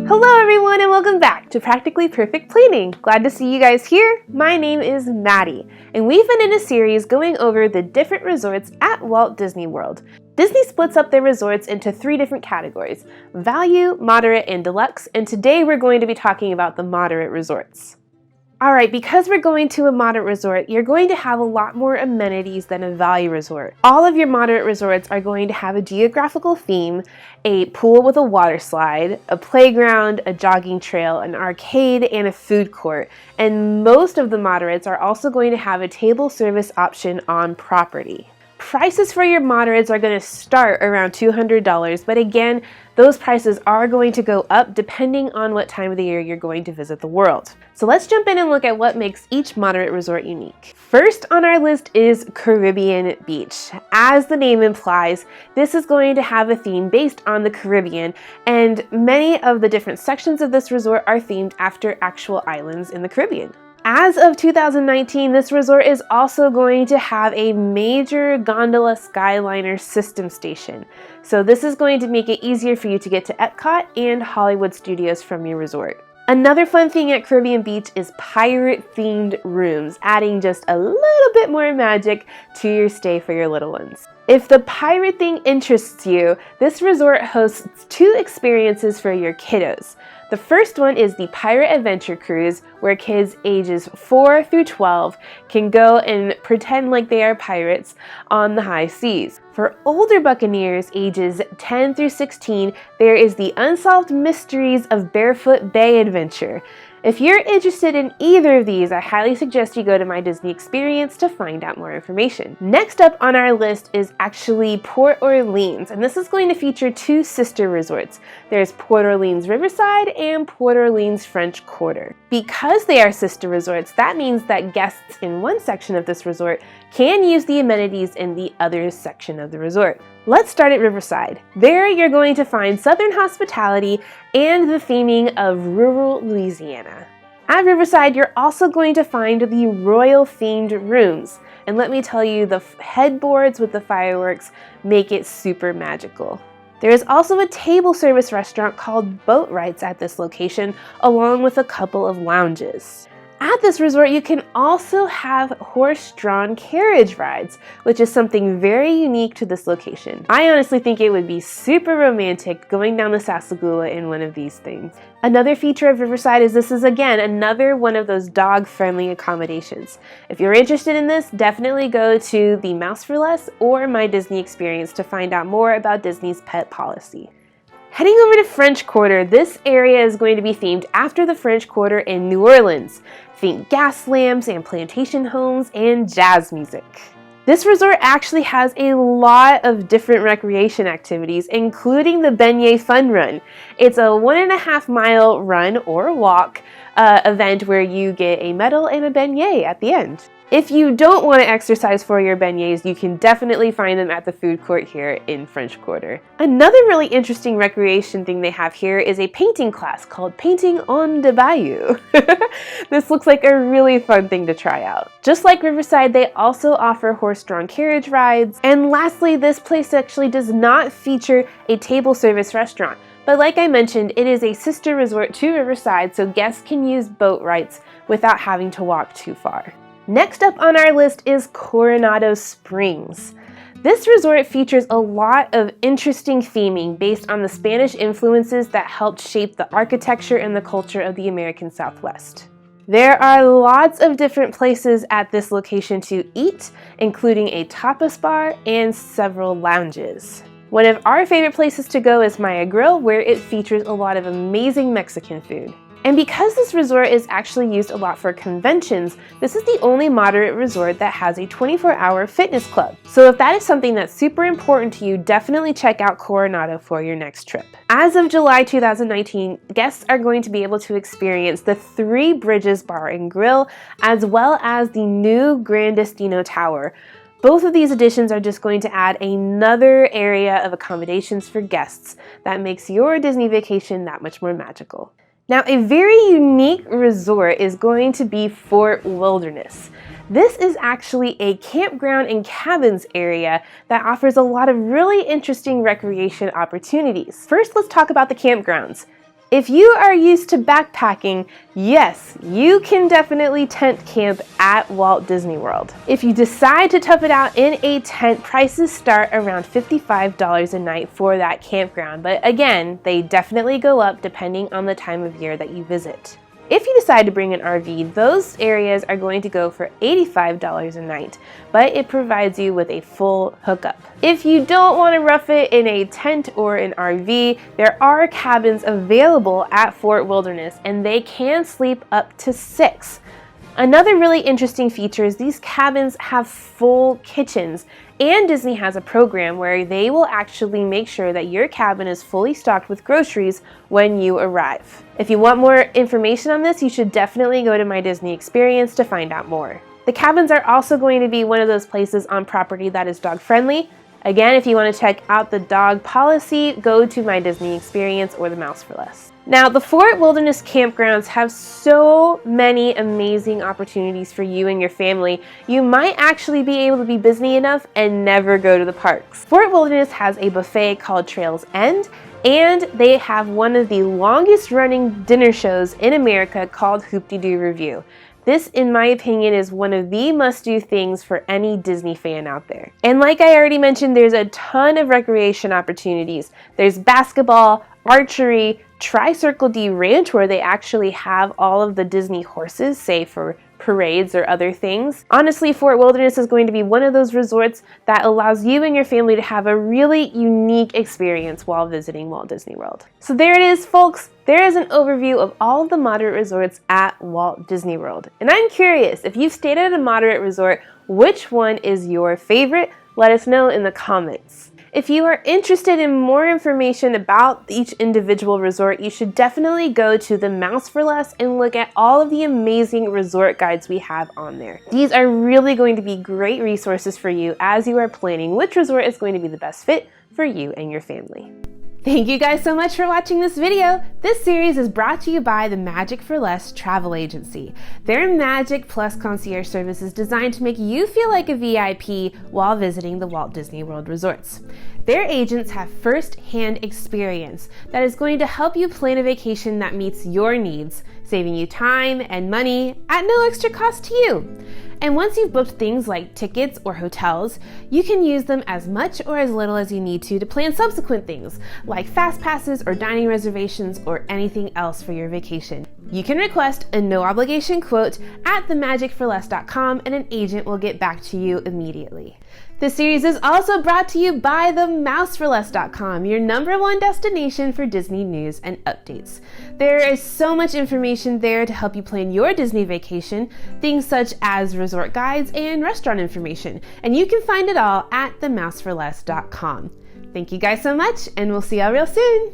Hello everyone and welcome back to Practically Perfect Planning. Glad to see you guys here. My name is Maddie and we've been in a series going over the different resorts at Walt Disney World. Disney splits up their resorts into 3 different categories: value, moderate, and deluxe, and today we're going to be talking about the moderate resorts. Alright, because we're going to a moderate resort, you're going to have a lot more amenities than a value resort. All of your moderate resorts are going to have a geographical theme, a pool with a water slide, a playground, a jogging trail, an arcade, and a food court. And most of the moderates are also going to have a table service option on property. Prices for your moderates are going to start around $200, but again, those prices are going to go up depending on what time of the year you're going to visit the world. So let's jump in and look at what makes each moderate resort unique. First on our list is Caribbean Beach. As the name implies, this is going to have a theme based on the Caribbean, and many of the different sections of this resort are themed after actual islands in the Caribbean. As of 2019, this resort is also going to have a major gondola Skyliner system station. So this is going to make it easier for you to get to Epcot and Hollywood Studios from your resort. Another fun thing at Caribbean Beach is pirate-themed rooms, adding just a little bit more magic to your stay for your little ones. If the pirate thing interests you, this resort hosts 2 experiences for your kiddos. The first one is the Pirate Adventure Cruise, where kids ages 4 through 12 can go and pretend like they are pirates on the high seas. For older Buccaneers ages 10 through 16, there is the Unsolved Mysteries of Barefoot Bay Adventure. If you're interested in either of these, I highly suggest you go to My Disney Experience to find out more information. Next up on our list is actually Port Orleans, and this is going to feature 2 sister resorts. There's Port Orleans Riverside and Port Orleans French Quarter. Because they are sister resorts, that means that guests in one section of this resort can use the amenities in the other section of the resort. Let's start at Riverside. There you're going to find Southern hospitality and the theming of rural Louisiana. At Riverside, you're also going to find the royal-themed rooms. And let me tell you, the headboards with the fireworks make it super magical. There is also a table service restaurant called Boat Rights at this location, along with a couple of lounges. At this resort, you can also have horse-drawn carriage rides, which is something very unique to this location. I honestly think it would be super romantic going down the Sassagoula in one of these things. Another feature of Riverside is this is again another one of those dog-friendly accommodations. If you're interested in this, definitely go to the Mouse for Less or My Disney Experience to find out more about Disney's pet policy. Heading over to French Quarter, this area is going to be themed after the French Quarter in New Orleans. Think gas lamps and plantation homes and jazz music. This resort actually has a lot of different recreation activities, including the Beignet Fun Run. It's a 1.5 mile run or walk event where you get a medal and a beignet at the end. If you don't want to exercise for your beignets, you can definitely find them at the food court here in French Quarter. Another really interesting recreation thing they have here is a painting class called Painting on the Bayou. This looks like a really fun thing to try out. Just like Riverside, they also offer horse-drawn carriage rides. And lastly, this place actually does not feature a table service restaurant. But like I mentioned, it is a sister resort to Riverside, so guests can use boat rides without having to walk too far. Next up on our list is Coronado Springs. This resort features a lot of interesting theming based on the Spanish influences that helped shape the architecture and the culture of the American Southwest. There are lots of different places at this location to eat, including a tapas bar and several lounges. One of our favorite places to go is Maya Grill, where it features a lot of amazing Mexican food. And because this resort is actually used a lot for conventions, this is the only moderate resort that has a 24-hour fitness club. So if that is something that's super important to you, definitely check out Coronado for your next trip. As of July 2019, guests are going to be able to experience the 3 Bridges Bar and Grill, as well as the new Gran Destino Tower. Both of these additions are just going to add another area of accommodations for guests that makes your Disney vacation that much more magical. Now, a very unique resort is going to be Fort Wilderness. This is actually a campground and cabins area that offers a lot of really interesting recreation opportunities. First, let's talk about the campgrounds. If you are used to backpacking, yes, you can definitely tent camp at Walt Disney World. If you decide to tough it out in a tent, prices start around $55 a night for that campground, but again, they definitely go up depending on the time of year that you visit. If you decide to bring an RV, those areas are going to go for $85 a night, but it provides you with a full hookup. If you don't want to rough it in a tent or an RV, there are cabins available at Fort Wilderness, and they can sleep up to 6. Another really interesting feature is these cabins have full kitchens, and Disney has a program where they will actually make sure that your cabin is fully stocked with groceries when you arrive. If you want more information on this, you should definitely go to My Disney Experience to find out more. The cabins are also going to be one of those places on property that is dog friendly. Again, if you want to check out the dog policy, go to My Disney Experience or the Mouse for Less. Now, the Fort Wilderness campgrounds have so many amazing opportunities for you and your family. You might actually be able to be busy enough and never go to the parks. Fort Wilderness has a buffet called Trails End, and they have one of the longest running dinner shows in America called Hoop-Dee-Doo Review. This, in my opinion, is one of the must-do things for any Disney fan out there. And like I already mentioned, there's a ton of recreation opportunities. There's basketball, archery, Tri-Circle D Ranch, where they actually have all of the Disney horses, say for parades or other things. Honestly, Fort Wilderness is going to be one of those resorts that allows you and your family to have a really unique experience while visiting Walt Disney World. So there it is, folks. There is an overview of all of the moderate resorts at Walt Disney World. And I'm curious, if you've stayed at a moderate resort, which one is your favorite? Let us know in the comments. If you are interested in more information about each individual resort, you should definitely go to the Mouse for Less and look at all of the amazing resort guides we have on there. These are really going to be great resources for you as you are planning which resort is going to be the best fit for you and your family. Thank you guys so much for watching this video. This series is brought to you by the Magic for Less travel agency. Their Magic Plus concierge service is designed to make you feel like a VIP while visiting the Walt Disney World resorts. Their agents have first-hand experience that is going to help you plan a vacation that meets your needs, saving you time and money at no extra cost to you. And once you've booked things like tickets or hotels, you can use them as much or as little as you need to plan subsequent things, like fast passes or dining reservations or anything else for your vacation. You can request a no-obligation quote at themagicforless.com and an agent will get back to you immediately. This series is also brought to you by themouseforless.com, your #1 destination for Disney news and updates. There is so much information there to help you plan your Disney vacation, things such as resort guides and restaurant information, and you can find it all at themouseforless.com. Thank you guys so much, and we'll see y'all real soon.